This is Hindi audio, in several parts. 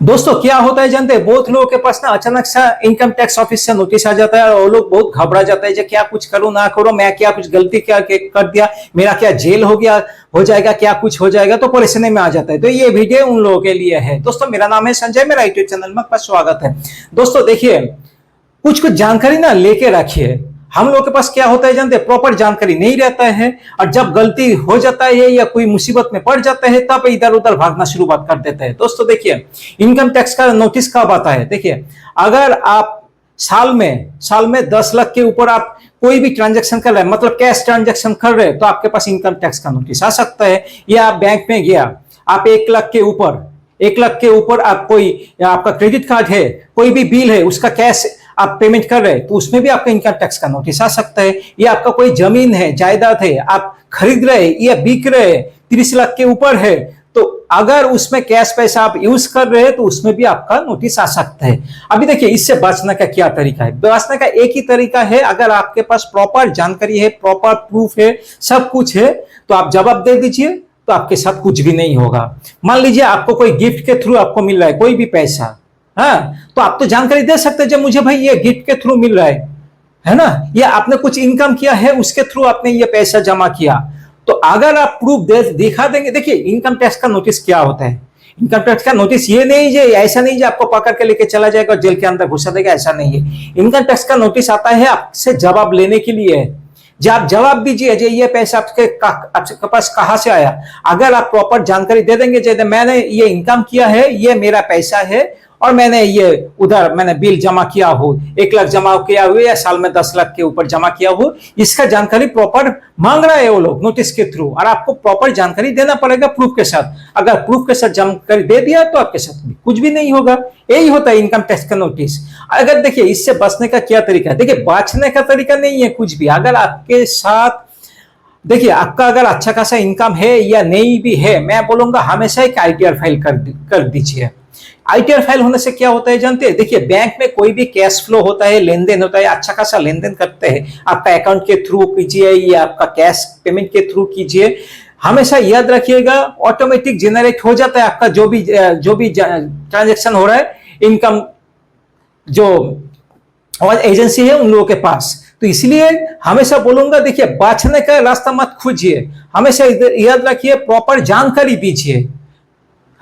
दोस्तों क्या होता है जानते हैं, बहुत लोगों के पास ना अचानक सा इनकम टैक्स ऑफिस से नोटिस आ जाता है और वो लोग बहुत घबरा जाता है जो क्या कुछ करूं ना करूं, मैं क्या कुछ गलती क्या कर दिया, मेरा क्या जेल हो गया, हो जाएगा, क्या कुछ हो जाएगा, तो परेशानी में आ जाता है। तो ये वीडियो उन लोगों के लिए है। दोस्तों मेरा नाम है संजय, मेरा यूट्यूब चैनल में आपका स्वागत है। दोस्तों देखिए, कुछ कुछ जानकारी ना लेके रखिए। हम लोग के पास क्या होता है जानते हैं, प्रॉपर जानकारी नहीं रहता है और जब गलती हो जाता है या कोई मुसीबत में पड़ जाता है तब इधर उधर भागना शुरुआत कर देते हैं। दोस्तों देखिए, इनकम टैक्स का नोटिस कब आता है? देखिए, अगर आप साल में 10 लाख के ऊपर आप कोई भी ट्रांजैक्शन कर रहे हैं, मतलब कैश ट्रांजैक्शन कर रहे हैं, तो आपके पास इनकम टैक्स का नोटिस आ सकता है। या आप बैंक में गया, आप 1 लाख के ऊपर आप कोई, आपका क्रेडिट कार्ड है, कोई भी बिल है, उसका कैश आप पेमेंट कर रहे हैं, तो उसमें भी आपका इनकम टैक्स का नोटिस आ सकता है। या आपका कोई जमीन है, जायदाद है, आप खरीद रहे हैं या बिक रहे हैं, 30 लाख के ऊपर है, तो अगर उसमें कैश पैसा आप यूज कर रहे हैं तो उसमें भी आपका नोटिस आ सकता है। अभी देखिए, इससे बचने का क्या तरीका है? बचने का एक ही तरीका है, अगर आपके पास प्रॉपर जानकारी है, प्रॉपर प्रूफ है, सब कुछ है, तो आप जवाब दे दीजिए, तो आपके साथ कुछ भी नहीं होगा। मान लीजिए आपको कोई गिफ्ट के थ्रू आपको मिल रहा है कोई भी पैसा, हाँ, तो आप तो जानकारी दे सकते हैं, जब मुझे भाई ये गिफ्ट के थ्रू मिल रहा है ना, या आपने कुछ इनकम किया है उसके थ्रू आपने ये पैसा जमा किया, तो अगर आप प्रूफ दिखा देंगे। देखिए, इनकम टैक्स का नोटिस क्या होता है? इनकम टैक्स का नोटिस ये नहीं है, ऐसा नहीं है आपको पकड़ के लेके चला जाएगा और जेल के अंदर घुसा देगा, ऐसा नहीं है। इनकम टैक्स का नोटिस आता है आपसे जवाब लेने के लिए। जब आप जवाब दीजिए जो ये पैसा आपके पास कहां से आया, अगर आप प्रॉपर जानकारी दे देंगे, जैसे मैंने ये इनकम किया है, ये मेरा पैसा है और मैंने ये उधर मैंने बिल जमा किया हो, 1 लाख जमा किया हुआ या साल में 10 लाख के ऊपर जमा किया हो, इसका जानकारी प्रॉपर मांग रहा है वो लोग नोटिस के थ्रू, और आपको प्रॉपर जानकारी देना पड़ेगा प्रूफ के साथ। अगर प्रूफ के साथ जानकारी दे दिया तो आपके साथ कुछ भी नहीं होगा। यही होता है इनकम टैक्स का नोटिस। अगर देखिए, इससे बचने का क्या तरीका है? देखिए, बचने का तरीका नहीं है कुछ भी। अगर आपके साथ, देखिए, आपका अगर अच्छा खासा इनकम है या नहीं भी है, मैं बोलूंगा हमेशा एक आईटीआर फाइल कर दीजिए। आईटीआर फाइल होने से क्या होता है जानते हैं? देखिए, बैंक में कोई भी कैश फ्लो होता है, लेन देन होता है, अच्छा खासा लेन देन करते हैं, आपका अकाउंट के थ्रू कीजिए या आपका कैश पेमेंट के थ्रू कीजिए, हमेशा याद रखिएगा ऑटोमेटिक जेनरेट हो जाता है आपका जो भी ट्रांजेक्शन हो रहा है इनकम जो और एजेंसी है उन लोगों के पास। तो इसलिए हमेशा बोलूंगा, देखिए, बचने का रास्ता मत खोजिए, हमेशा याद रखिए, प्रॉपर जानकारी दीजिए।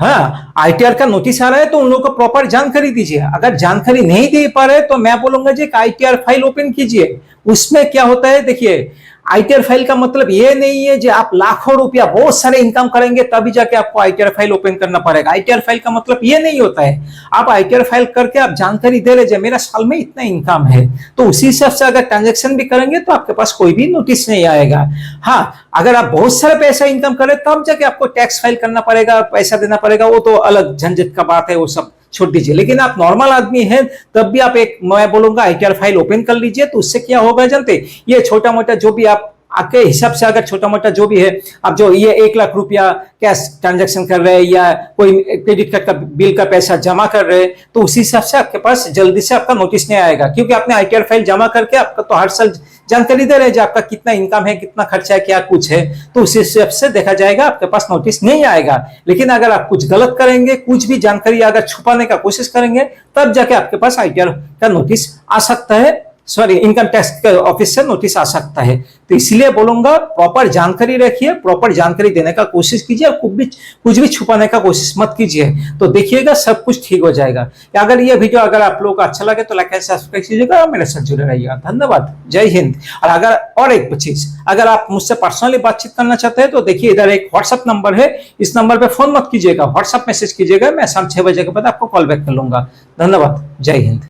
हाँ, आईटीआर का नोटिस आ रहा है तो उन लोगों को प्रॉपर जानकारी दीजिए। अगर जानकारी नहीं दे पा रहे तो मैं बोलूंगा जी, आईटीआर फाइल ओपन कीजिए। उसमें क्या होता है, देखिए, आईटीआर फाइल का मतलब ये नहीं है कि आप लाखों रुपया बहुत सारे इनकम करेंगे तभी जाके आपको आईटीआर फाइल ओपन करना पड़ेगा। आईटीआर फाइल का मतलब ये नहीं होता है। आप आईटीआर फाइल करके आप जानकारी दे रहे, मेरा साल में इतना इनकम है, तो उसी हिसाब से अगर ट्रांजेक्शन भी करेंगे तो आपके पास कोई भी नोटिस नहीं आएगा। हाँ, अगर आप बहुत सारा पैसा इनकम करें तब जाके आपको टैक्स फाइल करना पड़ेगा, पैसा देना पड़ेगा, वो तो अलग झंझट का बात है, वो सब छोड़ दीजिए। लेकिन आप नॉर्मल आदमी हैं तब भी आप मैं बोलूंगा आईटीआर फाइल ओपन कर लीजिए। तो उससे क्या होगा जानते, ये छोटा मोटा जो भी आपके हिसाब से अगर छोटा मोटा जो भी है, आप जो ये 1 लाख रुपया कैश ट्रांजैक्शन कर रहे हैं या कोई क्रेडिट कार्ड का बिल का पैसा जमा कर रहे हैं, तो उसी हिसाब से आपके पास जल्दी से आपका नोटिस नहीं आएगा, क्योंकि आपने आईटीआर फाइल जमा करके आपका तो हर साल जानकारी दे रहे हैं आपका कितना इनकम है, कितना खर्चा है, क्या कुछ है, तो उसी हिसाब से देखा जाएगा, आपके पास नोटिस नहीं आएगा। लेकिन अगर आप कुछ गलत करेंगे, कुछ भी जानकारी अगर छुपाने का कोशिश करेंगे, तब जाके आपके पास आईटीआर का नोटिस आ सकता है, सॉरी, इनकम टैक्स ऑफिस से नोटिस आ सकता है। तो इसलिए बोलूंगा, प्रॉपर जानकारी रखिए, प्रॉपर जानकारी देने का कोशिश कीजिए, कुछ भी छुपाने का कोशिश मत कीजिए, तो देखिएगा सब कुछ ठीक हो जाएगा। अगर ये वीडियो अगर आप लोगों को अच्छा लगे तो लाइक एंड सब्सक्राइब कीजिएगा और मेरे साथ जुड़े रहिएगा। धन्यवाद, जय हिंद। और एक चीज, अगर आप मुझसे पर्सनली बातचीत करना चाहते हैं तो देखिए, इधर एक व्हाट्सएप नंबर है, इस नंबर पे फोन मत कीजिएगा, व्हाट्सएप मैसेज कीजिएगा, मैं शाम 6 बजे के बाद आपको कॉल बैक कर लूंगा। धन्यवाद, जय हिंद।